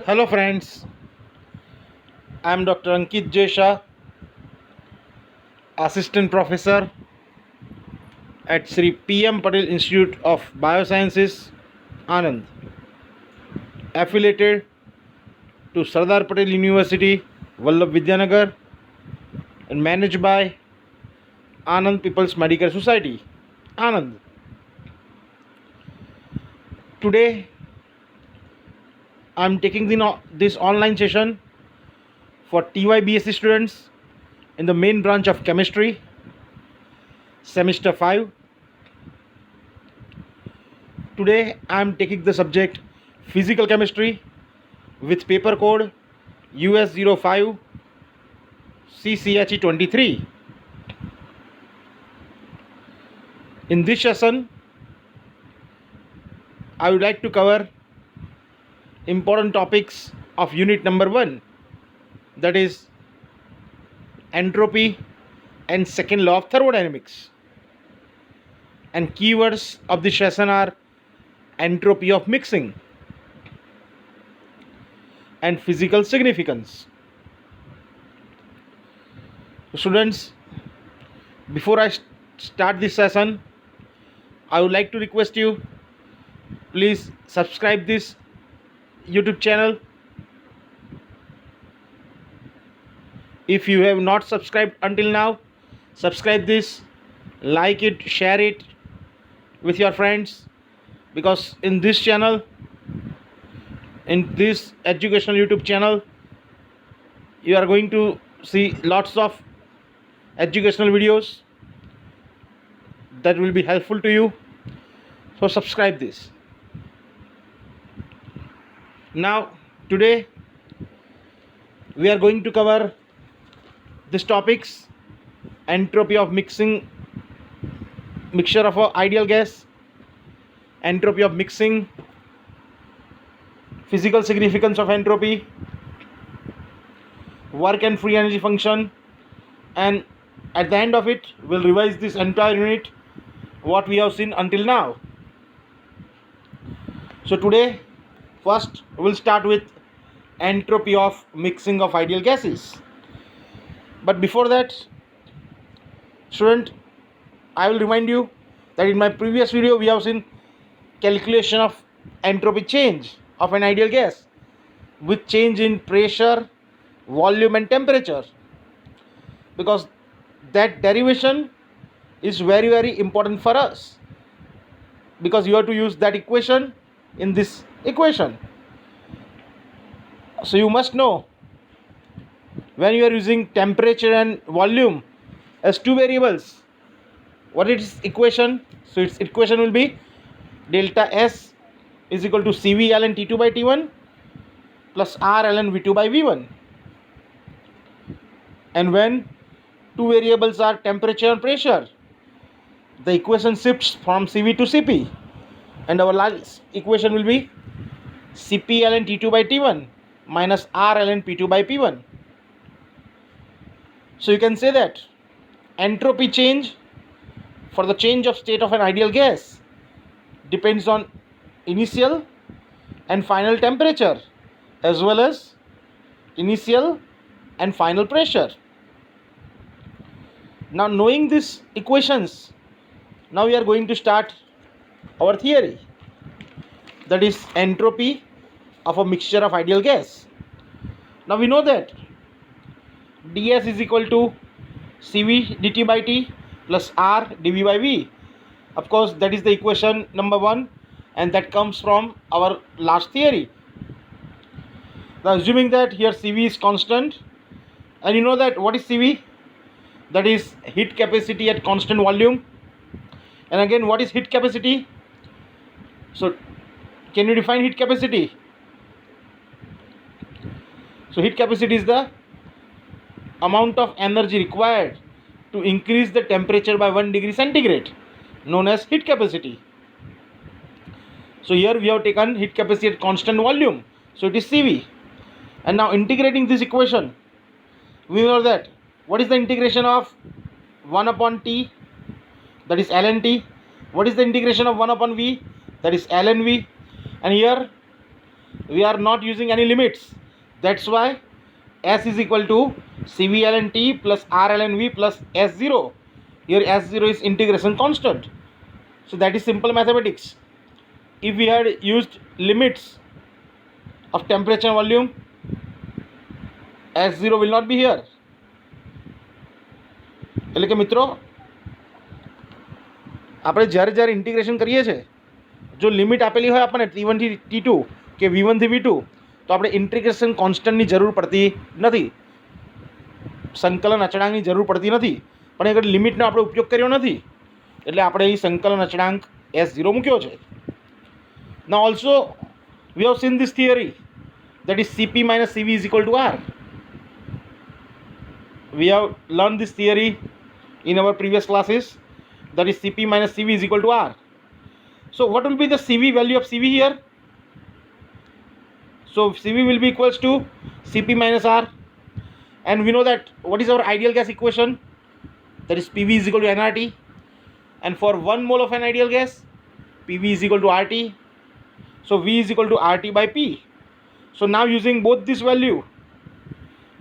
Hello friends, I am Dr. Ankit Jesha, Assistant Professor at Sri P.M. Patel Institute of Biosciences, Anand, affiliated to Sardar Patel University, Vallabh Vidyanagar, and managed by Anand People's Medical Society, Anand. Today, I am taking this online session for TY students in the main branch of chemistry, semester 5. Today I am taking the subject physical chemistry with paper code US05 CCHE23. In this session, I would like to cover important topics of unit number 1, that is entropy and second law of thermodynamics. And keywords of this session are entropy of mixing and physical significance. Students, before I start this session, I would like to request you, please subscribe this YouTube channel. If you have not subscribed until now, subscribe this, like it, share it with your friends, because in this channel, in this educational YouTube channel, you are going to see lots of educational videos that will be helpful to you. So subscribe this. Now today we are going to cover these topics: entropy of mixture of an ideal gas, entropy of mixing, physical significance of entropy, work and free energy function, and at the end of it we'll revise this entire unit what we have seen until now. So today first we'll start with entropy of mixing of ideal gases. But before that, student, I will remind you that in my previous video we have seen calculation of entropy change of an ideal gas with change in pressure, volume and temperature, because that derivation is very, very important for us, because you have to use that equation in this equation. So you must know, when you are using temperature and volume as two variables, what is equation? So its equation will be delta S is equal to CV ln T2 by T1 plus R ln V2 by V1. And when two variables are temperature and pressure, the equation shifts from CV to CP, and our last equation will be Cp ln T2 by T1 minus R ln P2 by P1. So you can say that entropy change for the change of state of an ideal gas depends on initial and final temperature as well as initial and final pressure. Now, knowing these equations, now we are going to start our theory, that is entropy of a mixture of ideal gas. Now we know that ds is equal to Cv dt by T plus R dV by V. Of course, that is the equation number 1, and that comes from our last theory. Now assuming that here Cv is constant, and you know that what is Cv? That is heat capacity at constant volume. And again, what is heat capacity? So can you define heat capacity? So heat capacity is the amount of energy required to increase the temperature by 1 degree centigrade, known as heat capacity. So here we have taken heat capacity at constant volume, so it is Cv. And now integrating this equation, we know that what is the integration of 1 upon T, that is ln T. What is the integration of 1 upon V, that is ln V. And here we are not using any limits. That's why S is equal to CV ln T plus R ln V plus S0. Here S0 is integration constant. So that is simple mathematics. If we had used limits of temperature and volume, S0 will not be here. એટલે કે મિત્રો આપણે જ્યારે integration કરીએ છીએ, જો limit આપેલી હોય આપણને T1 થી T2 કે V1 થી V2, તો આપણે ઇન્ટિગ્રેશન કોન્સ્ટન્ટની જરૂર પડતી નથી, સંકલન અચળાંકની જરૂર પડતી નથી. પણ એ લિમિટનો આપણે ઉપયોગ કર્યો નથી એટલે આપણે અહીં સંકલન અચળાંક S0 મૂક્યો છે. Now also we have seen this theory, that is Cp minus Cv is equal to R. We have learned this theory in our previous classes, that is Cp minus Cv is equal to R. So what will be the Cv value of Cv here? So Cv will be equals to Cp minus R, and we know that what is our ideal gas equation, that is Pv is equal to nRT, and for 1 mole of an ideal gas Pv is equal to RT, so V is equal to RT by P. So now using both this value,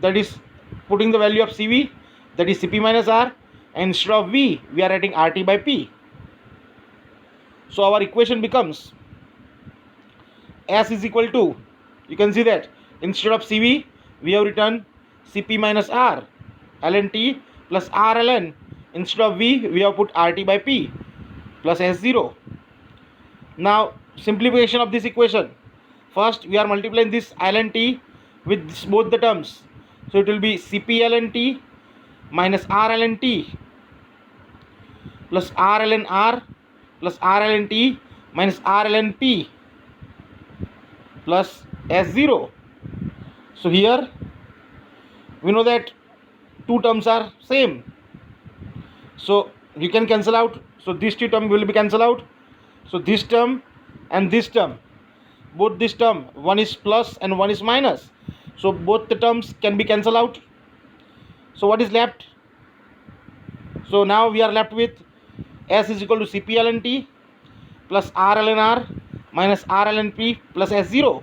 that is putting the value of Cv, that is Cp minus R, and instead of V we are writing RT by P. So our equation becomes S is equal to, you can see that instead of Cv we have written Cp minus R ln T plus R ln, instead of V we have put RT by P plus S0. Now simplification of this equation, first we are multiplying this ln T with this, both the terms, so it will be Cp ln T minus R ln T plus R ln R plus R ln T minus R ln P plus S0. So here we know that two terms are same, so you can cancel out, so these two terms will be cancelled out. So this term and this term, both this term, one is plus and one is minus, so both the terms can be cancelled out. So what is left? So now we are left with S is equal to Cp ln T plus R ln R minus R ln P plus S0.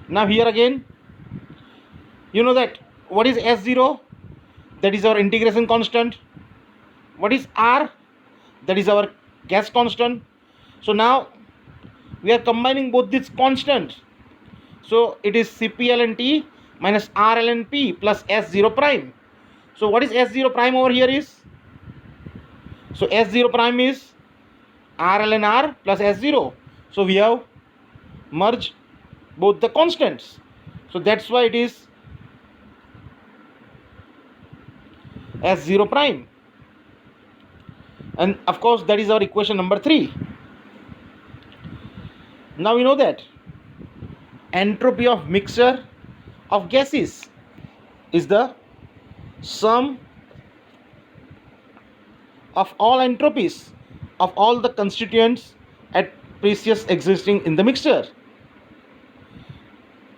Now here again you know that what is S0, that is our integration constant. What is R? That is our gas constant. So now we are combining both these constants, so it is Cp ln T minus R ln P plus S0 prime. So what is S0 prime over here is, so S0 prime is R ln R plus S0. So we have merged both the constants, so that's why it is S0 prime, and of course that is our equation number 3. Now we know that entropy of mixture of gases is the sum of all entropies of all the constituents at pressure existing in the mixture,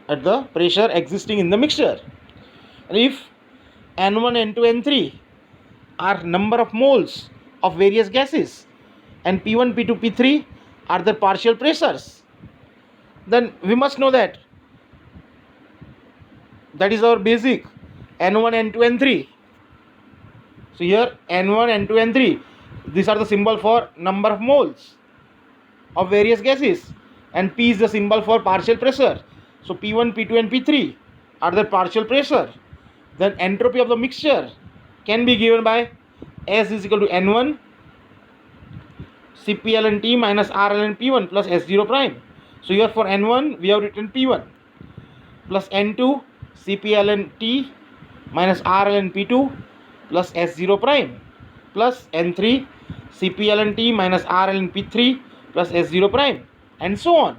at the pressure existing in the mixture. And if N1, N2, N3 are number of moles of various gases, and P1, P2, P3 are the partial pressures, then we must know that is our basic N1, N2, N3. So here N1, N2, N3, these are the symbol for number of moles of various gases, and P is the symbol for partial pressure. So P1, P2 and P3 are the partial pressure. Then entropy of the mixture can be given by S is equal to N1 Cp ln T minus R ln P1 plus S0 prime. So here for N1 we have written P1 plus N2 Cp ln T minus R ln P2 plus S0 prime plus N3 Cp ln T minus R ln P3 plus S0 prime, and so on.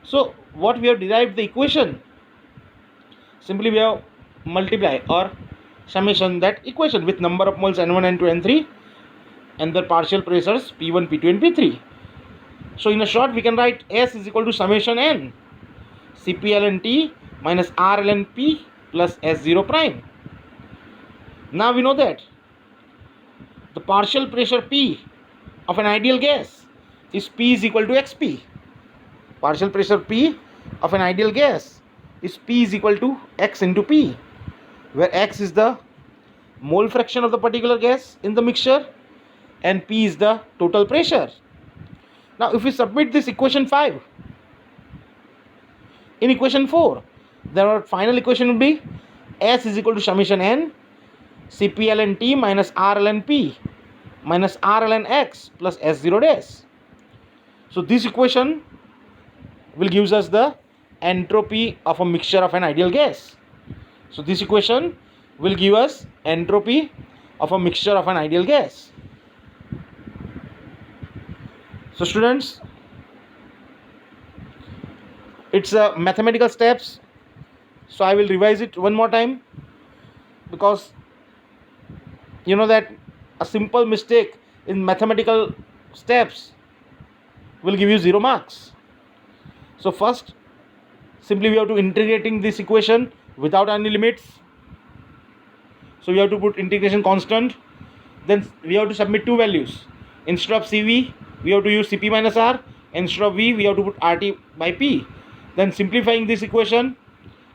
So what we have derived the equation, simply we have multiply or summation that equation with number of moles N1, N2, N3 and their partial pressures P1, P2 and P3. So in a short we can write S is equal to summation N Cp ln T minus R ln P plus S0 prime. Now we know that the partial pressure P of an ideal gas is P is equal to Xp. Partial pressure P of an ideal gas is P is equal to X into P, where X is the mole fraction of the particular gas in the mixture and P is the total pressure. Now if we submit this equation 5 in equation 4, then our final equation would be S is equal to summation N Cp ln T minus R ln P minus R ln X plus S0 dash. So this equation will gives us the entropy of a mixture of an ideal gas. So this equation will give us entropy of a mixture of an ideal gas. So students, it's a mathematical steps, so I will revise it one more time, because you know that a simple mistake in mathematical steps will give you 0 marks. So first, simply we have to integrating this equation without any limits. So we have to put integration constant. Then we have to submit two values. Instead of Cv, we have to use Cp minus R. Instead of V, we have to put RT by P. Then simplifying this equation,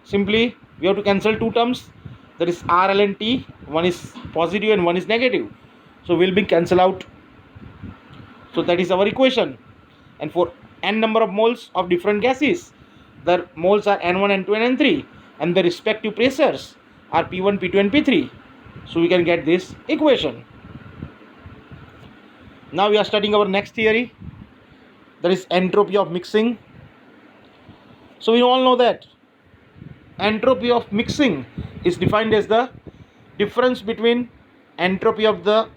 simply we have to cancel two terms. That is R ln T. One is positive and one is negative. So we'll be cancel out. So that is our equation. And for n number of moles of different gases, the moles are N1, N2 and N3, and the respective pressures are P1, P2 and P3. So we can get this equation. Now we are studying our next theory, that is entropy of mixing. So we all know that entropy of mixing is defined as the difference between entropy of the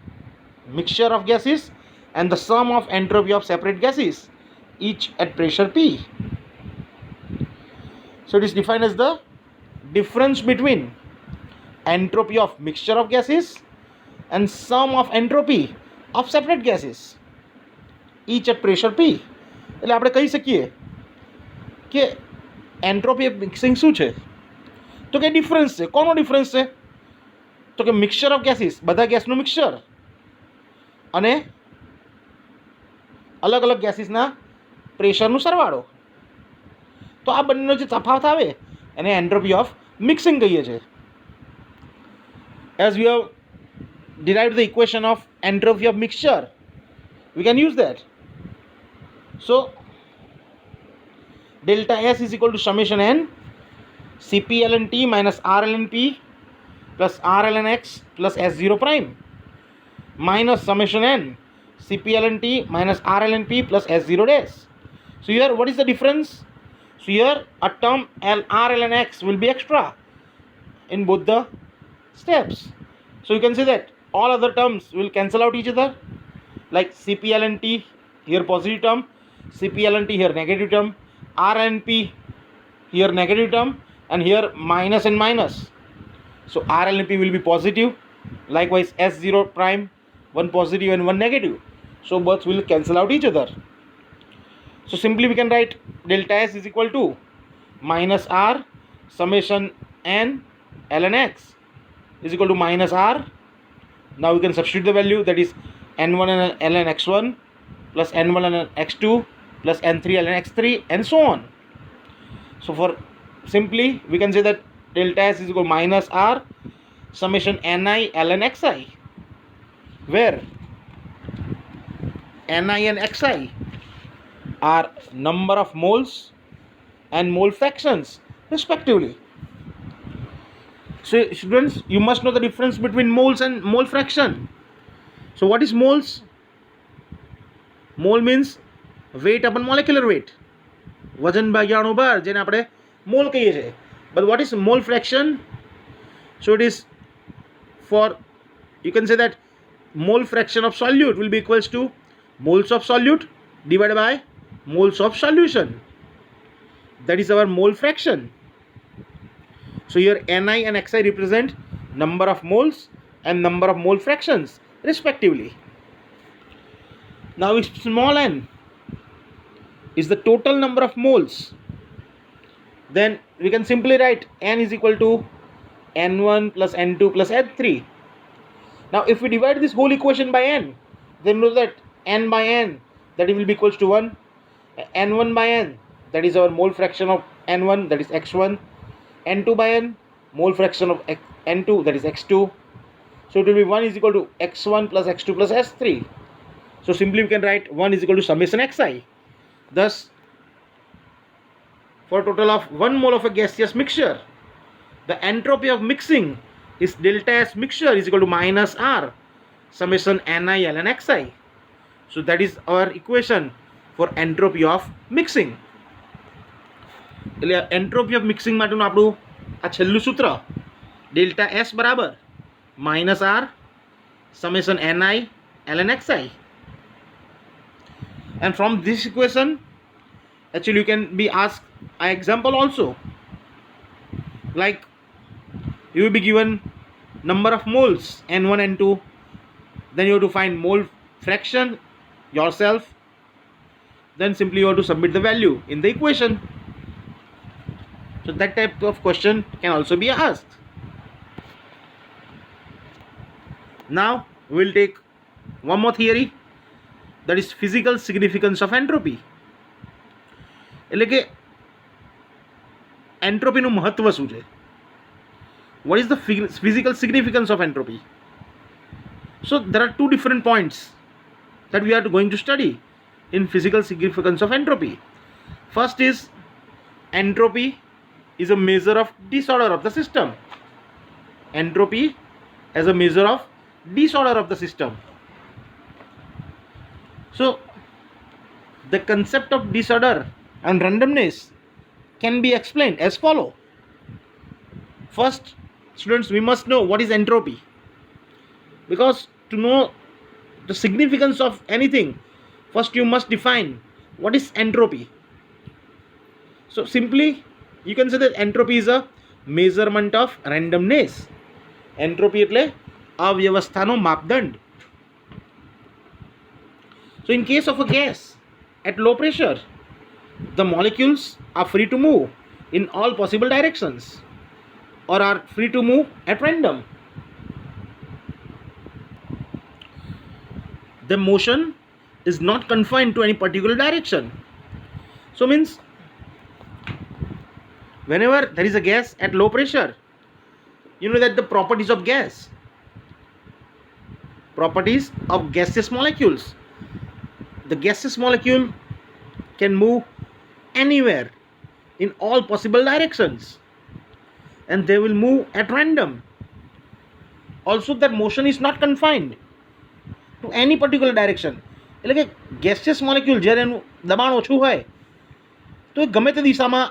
mixture of gases and the sum of entropy of separate gases, each at pressure P. So it is defined as the difference between entropy of mixture of gases and sum of entropy of separate gases, each at pressure P. એટલે આપણે કહી શકીએ કે entropy of mixing શું છે? તો કે difference છે. કોનો ડિફરન્સ છે? તો કે મિક્સચર ઓફ ગેસીસ, બધા ગેસનું મિક્સચર અને અલગ અલગ ગેસીસના પ્રેશરનું સરવાળો. તો આ બંનેનો જે તફાવત આવે એને એન્ટ્રોપી ઓફ મિક્સિંગ કહીએ છીએ. As we have derived the equation of entropy of mixture, we can use that. So delta S is equal to summation N Cp ln T minus R ln P plus R ln X plus S0 prime minus summation N Cp ln T minus R ln P plus S0 dash. So here what is the difference? So here a term R ln X will be extra in both the steps. So you can see that all other terms will cancel out each other, like Cp ln T here positive term, Cp ln T here negative term, R ln P here negative term, and here minus and minus. So R ln P will be positive, likewise S0 prime, one positive and one negative. So both will cancel out each other. So simply we can write delta S is equal to minus R summation N ln X is equal to minus R. Now we can substitute the value, that is N1 ln X1 plus N1 ln X2 plus N3 ln X3 and so on. So for simply we can say that delta S is equal to minus R summation Ni ln Xi, where Ni and Xi are number of moles and mole fractions respectively. So students, you must know the difference between moles and mole fraction. So what is moles? Mole means weight upon molecular weight, વજન ભાગ્યા અણુ ભાર, જેને આપણે mall કહીએ છીએ. But what is mole fraction? So it is for, you can say that mole fraction of solute will be equals to moles of solute divided by moles of solution. That is our mole fraction. So here Ni and Xi represent number of moles and number of mole fractions respectively. Now if small n is the total number of moles, then we can simply write n is equal to n1 plus n2 plus n3. Now if we divide this whole equation by n, then know that n by n, that it will be equals to 1, n1 by n, that is our mole fraction of N1, that is X1, N2 by N, mole fraction of N2, that is X2. So it will be 1 is equal to X1 plus X2 plus S3. So simply we can write 1 is equal to summation Xi. Thus, for a total of 1 mole of a gaseous mixture, the entropy of mixing is delta S mixture is equal to minus R summation Ni ln Xi. So that is our equation for entropy of mixing. એટલે entropy of mixing માટેનું આપણું આ છેલ્લું સૂત્ર delta S બરાબર minus R summation Ni ln Xi. And from this equation, actually you can be asked an example also. Like you will be given number of moles N1, N2, then you have to find mole fraction yourself, then simply you have to submit the value in the equation. So that type of question can also be asked. Now we will take one more theory, that is physical significance of entropy. એટલે કે એન્ટ્રોપીનું મહત્વ શું છે? What is the physical significance of entropy? So there are two different points that we are going to study in physical significance of entropy. First is entropy is a measure of disorder of the system. Entropy as a measure of disorder of the system. So the concept of disorder and randomness can be explained as follow. First, students, we must know what is entropy, because to know the significance of anything, first you must define what is entropy. So simply you can say that entropy is a measurement of randomness. Entropy એટલે અવ્યવસ્થાનો માપદંડ. So in case of a gas at low pressure, the molecules are free to move in all possible directions or are free to move at random. The motion is not confined to any particular direction. So means whenever there is a gas at low pressure, you know that the properties of gaseous molecules, the gaseous molecule can move anywhere in all possible directions and they will move at random. Also that motion is not confined to any particular direction. એટલે કે gaseous molecule જ્યારે એનું દબાણ ઓછું હોય તો એ ગમે તે દિશામાં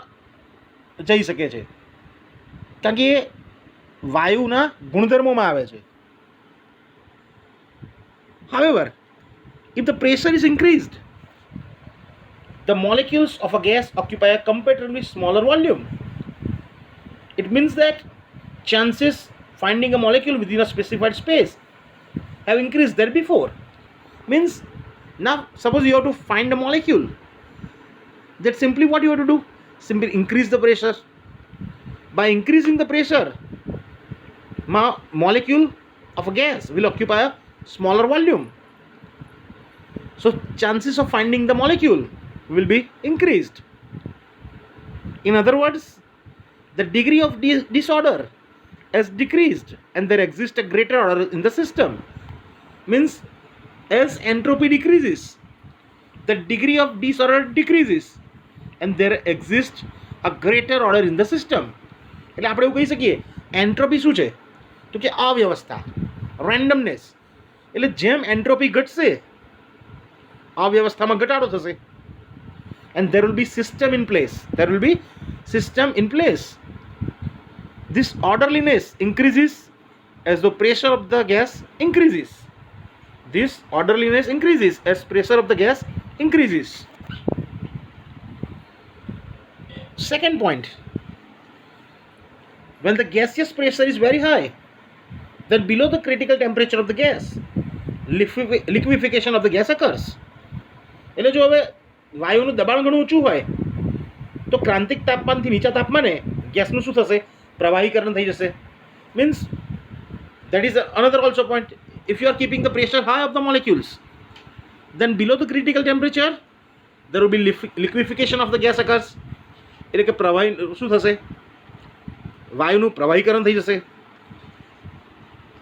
જઈ શકે છે, કારણ કે એ વાયુના ગુણધર્મોમાં આવે છે. However, if the pressure is increased, the molecules of a gas occupy a comparatively smaller volume. It means that chances finding a molecule within a specified space have increased there before. Means now suppose you have to find a molecule, that simply what you have to do, simply increase the pressure. By increasing the pressure, molecule of a gas will occupy a smaller volume, so chances of finding the molecule will be increased. In other words, the degree of disorder has decreased and there exists a greater order in the system. Means as entropy decreases, the degree of disorder decreases and there exists a greater order in the system. એટલે આપણે એવું કહી શકીએ entropy શું છે? તો કે અવ્યવસ્થા, રેન્ડમનેસ. એટલે જેમ એન્ટ્રોપી ઘટશે, અવ્યવસ્થામાં ઘટાડો થશે. And there will be system in place. This orderliness increases as the pressure of the gas increases. Second point, when the gaseous pressure is very high, then below the critical temperature of the gas, liquefaction of the gas occurs. એટલે જો હવે વાયુનું દબાણ ઘણું ઊંચું હોય તો ક્રાંતિક તાપમાનથી નીચા તાપમાને ગેસનું શું થશે? પ્રવાહીકરણ થઈ જશે. Means that is another also point. If you are keeping the pressure high of the molecules, then below the critical temperature there will be liquefaction of the gas occurs. એટલે કે પ્રવાહી શું થશે, વાયુનું પ્રવાહીકરણ થઈ જશે.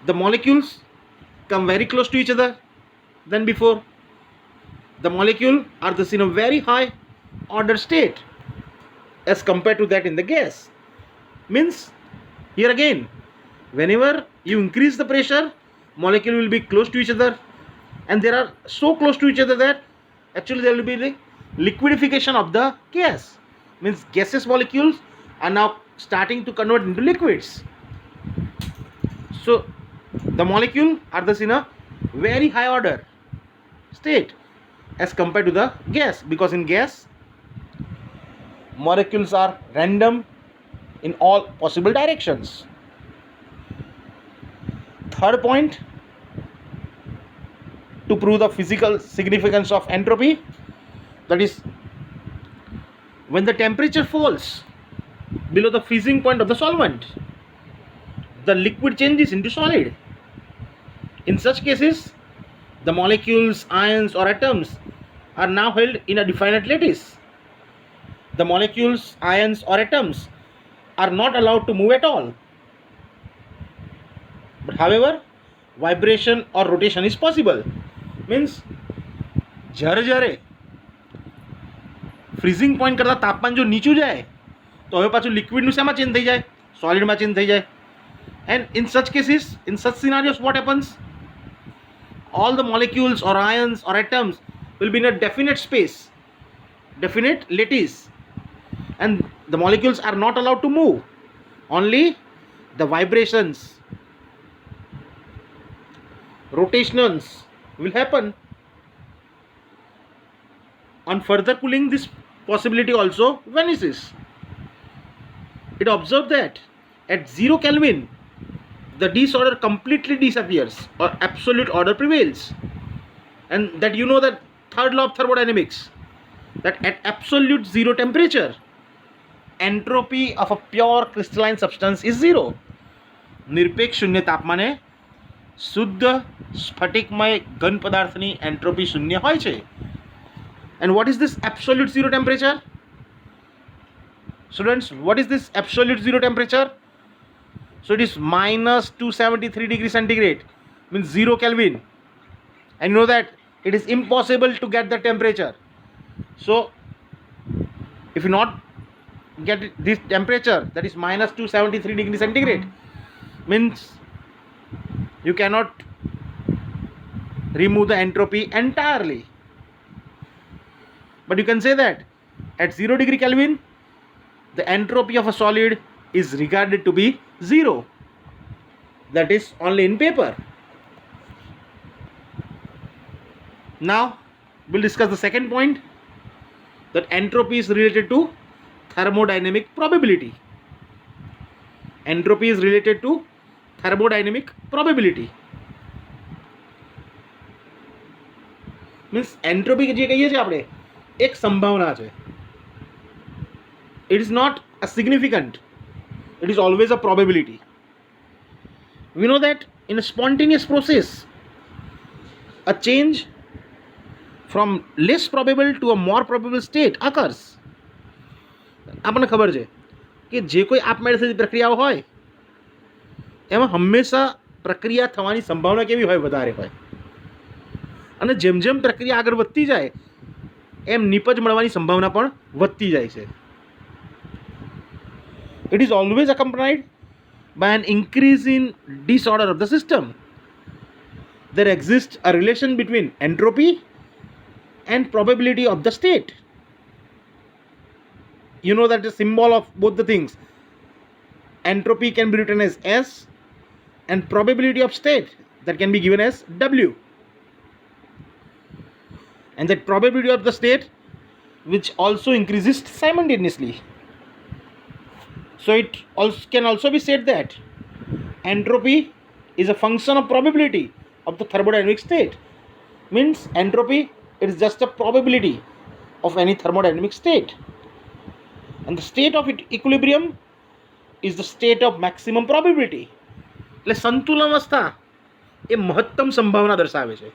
The molecules come very close to each other than before. The molecule are thus in a very high order state as compared to that in the gas. Means here again, whenever you increase the pressure, molecule will be close to each other, and they are so close to each other that actually there will be the liquidification of the gas. Means gaseous molecules are now starting to convert into liquids. So the molecule are thus in a very high order state as compared to the gas, because in gas molecules are random in all possible directions. Third point, to prove the physical significance of entropy, that is, when the temperature falls below the freezing point of the solvent, the liquid changes into solid. In such cases, the molecules, ions or atoms are now held in a definite lattice. The molecules, ions or atoms are not allowed to move at all. But however, vibration or rotation is possible. Means જ્યારે freezing point કરતાં તાપમાન જો નીચું જાય તો હવે પાછું લિક્વિડનું શેમાં ચેન્જ થઈ જાય, સોલિડમાં ચેન્જ થઈ જાય. And in such cases, in such scenarios, what happens? All the molecules or ions or atoms will be in a definite space, definite lattice, and the molecules are not allowed to move. Only the vibrations, rotations will happen. On further cooling, this possibility also vanishes. It observed that at 0 Kelvin, the disorder completely disappears or absolute order prevails. And that you know that third law of thermodynamics, that at absolute zero temperature, entropy of a pure crystalline substance is zero. નિરપેક્ષ શૂન્ય તાપમાને શુદ્ધ સ્ફટિકમય ઘન પદાર્થની entropy શૂન્ય હોય છે. And what is this absolute zero temperature? Students, what is this absolute zero temperature? So it is minus 273 degrees centigrade, means 0 Kelvin. And you know that it is impossible to get the temperature. So if you not get this temperature, that is minus 273 degrees centigrade, means you cannot remove the entropy entirely. But you can say that at 0 degree Kelvin, the entropy of a solid is regarded to be zero. That is only in paper. Now we'll discuss the second point, that entropy is related to thermodynamic probability. Entropy is related to thermodynamic probability. Means entropy જે કહીએ છીએ આપણે એક સંભાવના છે. It is not a significant, it is always a probability. We know that in a spontaneous process, a change from less probable to a more probable state occurs. આપણને ખબર છે કે જે કોઈ આપમેળે થતી પ્રક્રિયાઓ હોય એમાં હંમેશા પ્રક્રિયા થવાની સંભાવના કેવી હોય, વધારે હોય. અને જેમ જેમ પ્રક્રિયા આગળ વધતી જાય એમ નિપજ મળવાની સંભાવના પણ વધતી જાય છે. It is always accompanied by an increase in disorder of the system. There exists a relation between entropy and probability of the state. You know that the symbol of both the things, entropy can be written as S, and probability of state, that can be given as W. And that probability of the state which also increases simultaneously. So it also can also be said that entropy is a function of probability of the thermodynamic state. Means entropy, it is just a probability of any thermodynamic state. And the state of equilibrium is the state of maximum probability. એટલે સંતુલન અવસ્થા એ મહત્તમ સંભાવના દર્શાવે છે.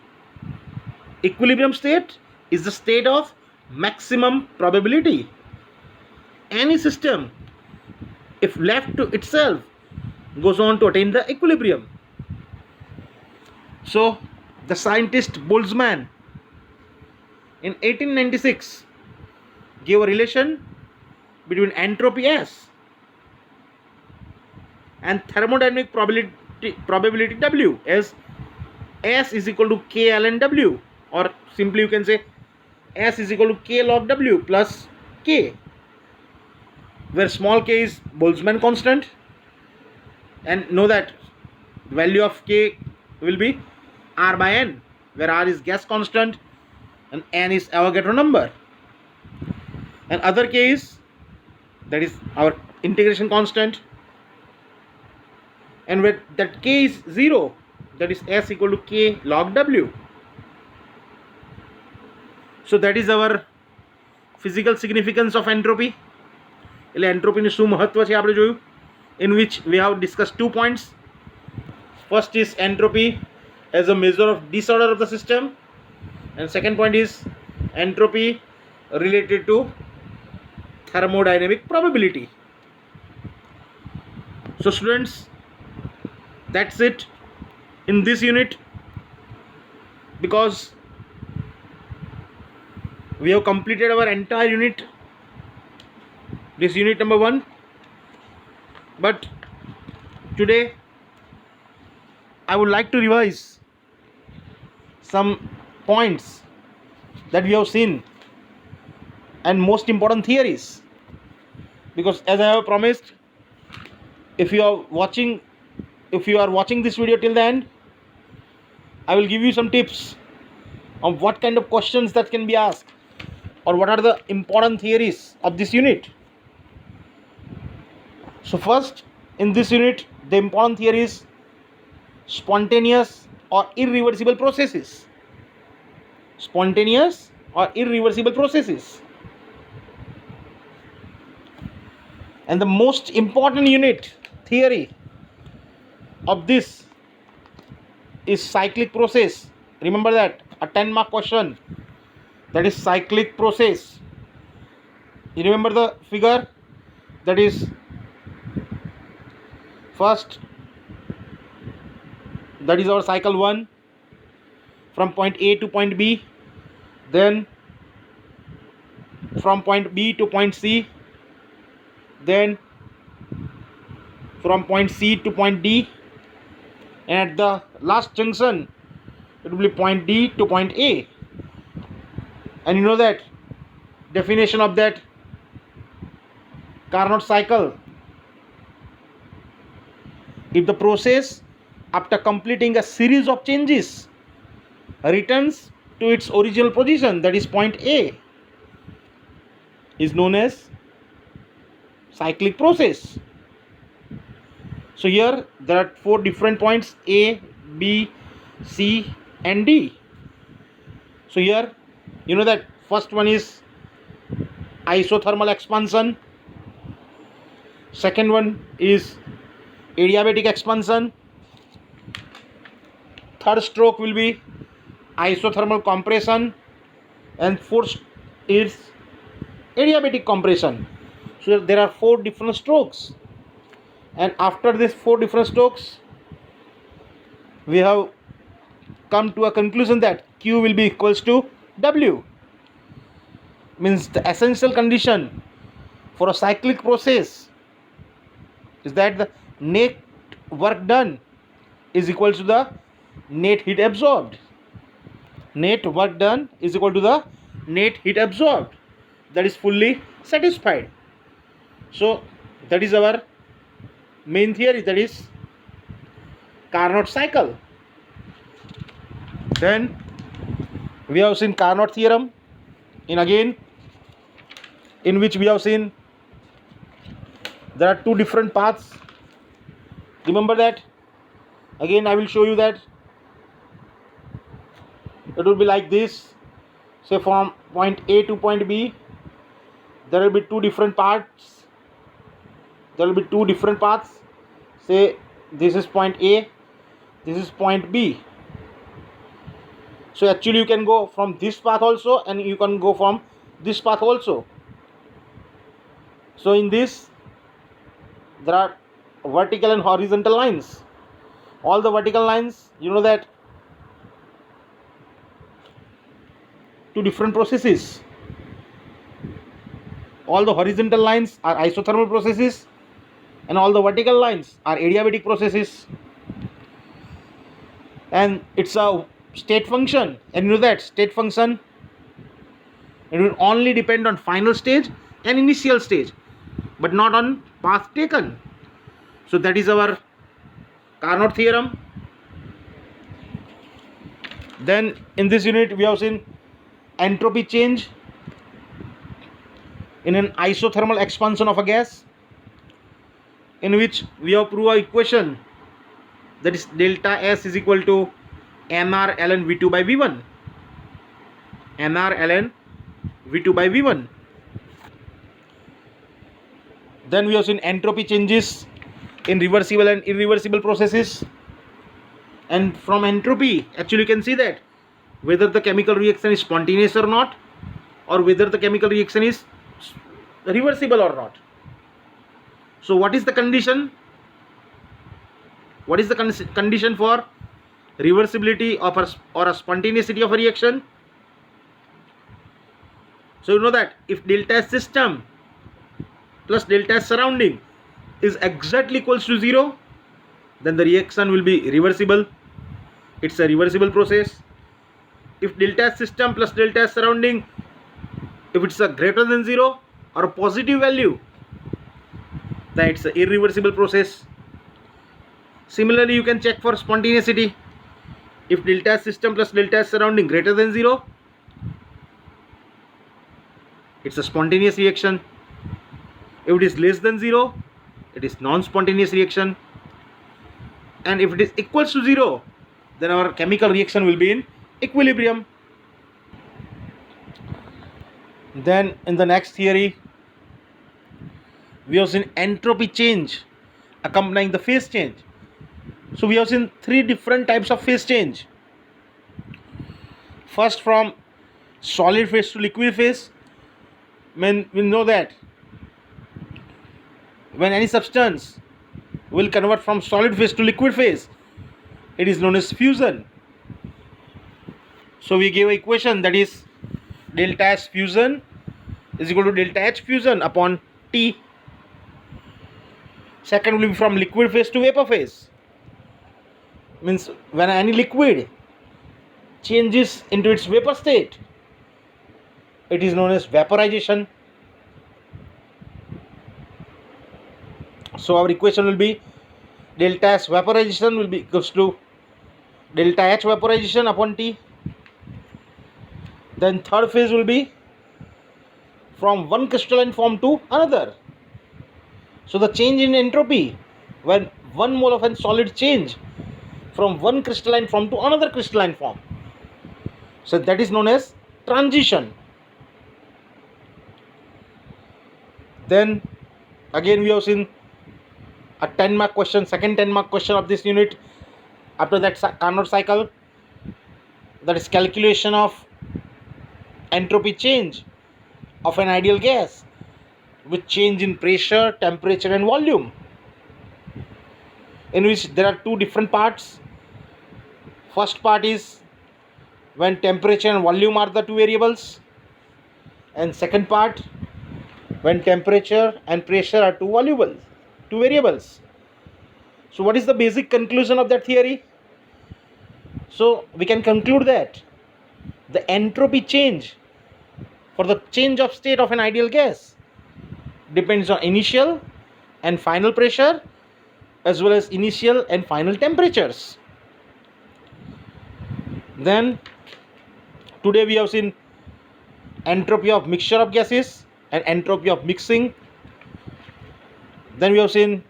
Equilibrium state is the state of maximum probability. Any system, if left to itself, goes on to attain the equilibrium. So the scientist Boltzmann in 1896 gave a relation between entropy S and thermodynamic probability W as S is equal to K ln W, or simply you can say S is equal to K log W plus K, where small k is Boltzmann constant, and know that value of K will be R by N, where R is gas constant and N is Avogadro number, and other K is, that is our integration constant, and where that K is 0, that is S equal to K log W. So that is our physical significance of entropy. એટલે એન્ટ્રોપીનું શું મહત્વ છે આપણે જોયું, in which we have discussed 2 points. First is entropy as a measure of disorder of the system, and second point is entropy related to thermodynamic probability. So students, that's it in this unit, because we have completed our entire unit, this unit number 1. But today I would like to revise some points that we have seen and most important theories, because as I have promised, if you are watching this video till the end, I will give you some tips on what kind of questions that can be asked, or what are the important theories of this unit. So first, in this unit, the important theory is spontaneous or irreversible processes. Spontaneous or irreversible processes. And the most important unit theory of this is cyclic process. Remember that, a 10-mark question, that is cyclic process. You remember the figure, that is first, that is our cycle 1 from point A to point B, then from point B to point C, then from point C to point D, and at the last junction it will be point D to point A. And you know that definition of that Carnot cycle: if the process, after completing a series of changes, returns to its original position, that is point A, is known as cyclic process. So here there are 4 different points: A, B, C and D. So here you know that first one is isothermal expansion, second one is adiabatic expansion, third stroke will be isothermal compression, and fourth is adiabatic compression. So there are 4 different strokes, and after these 4 different strokes we have come to a conclusion that Q will be equals to W. Means the essential condition for a cyclic process is that the net work done is equal to the net heat absorbed. Net work done is equal to the net heat absorbed. That is fully satisfied. So that is our main theory, that is Carnot cycle. Then we have seen Carnot theorem in which we have seen there are 2 different paths. Remember that. Again I will show you that it will be like this. Say from point A to point B, there will be 2 different parts. There will be 2 different paths. Say this is point A, this is point B. So actually you can go from this path also, and you can go from this path also. So in this there are vertical and horizontal lines. All the vertical lines, you know that two different processes. All the horizontal lines are isothermal processes and all the vertical lines are adiabatic processes. And it's a state function, and you know that state function, it will only depend on final stage and initial stage, but not on path taken. So that is our Carnot theorem. Then in this unit we have seen entropy change in an isothermal expansion of a gas, in which we have proved an equation that is delta S is equal to nr ln V2 by V1. nr ln V2 by V1. Then we have seen entropy changes in reversible and irreversible processes. And from entropy, actually you can see that whether the chemical reaction is spontaneous or not, or whether the chemical reaction is reversible or not. So what is the condition? What is the condition for reversibility of or a spontaneity of a reaction? So you know that if delta S system plus delta S surrounding is exactly equals to 0, then the reaction will be reversible. It's a reversible process. If delta S system plus delta S surrounding, if it's a greater than 0 or a positive value, then it's an irreversible process. Similarly, you can check for spontaneity. If delta S system plus delta S surrounding greater than 0, it's a spontaneous reaction. If it is less than 0, it is non-spontaneous reaction. And if it is equals to 0, then our chemical reaction will be in equilibrium. Then in the next theory, we have seen entropy change accompanying the phase change. So we have seen three different types of phase change. First, from solid phase to liquid phase. We know that when any substance will convert from solid phase to liquid phase, it is known as fusion. So we give an equation that is delta S fusion is equal to delta H fusion upon T. Second will be from liquid phase to vapor phase. Means when any liquid changes into its vapor state, it is known as vaporization. So our equation will be delta S vaporization will be equals to delta H vaporization upon T. Then third phase will be from one crystalline form to another. So the change in entropy when 1 mole of a solid change from one crystalline form to another crystalline form, so that is known as transition. Then again we have seen a 10-mark question, second 10-mark question of this unit after that Carnot cycle, that is calculation of entropy change of an ideal gas with change in pressure, temperature and volume, in which there are two different parts. First part is when temperature and volume are the two variables, and second part when temperature and pressure are two variables. So what is the basic conclusion of that theory? So we can conclude that the entropy change for the change of state of an ideal gas depends on initial and final pressure as well as initial and final temperatures. Then today we have seen entropy of mixture of gases and entropy of mixing. Then we have seen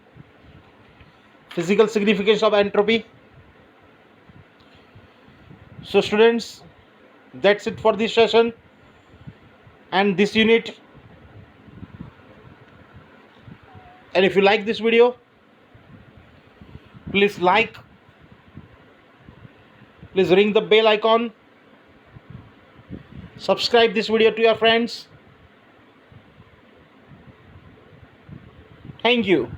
physical significance of entropy. So students, that's it for this session and this unit. And if you like this video, please like, please ring the bell icon, subscribe this video to your friends. Thank you.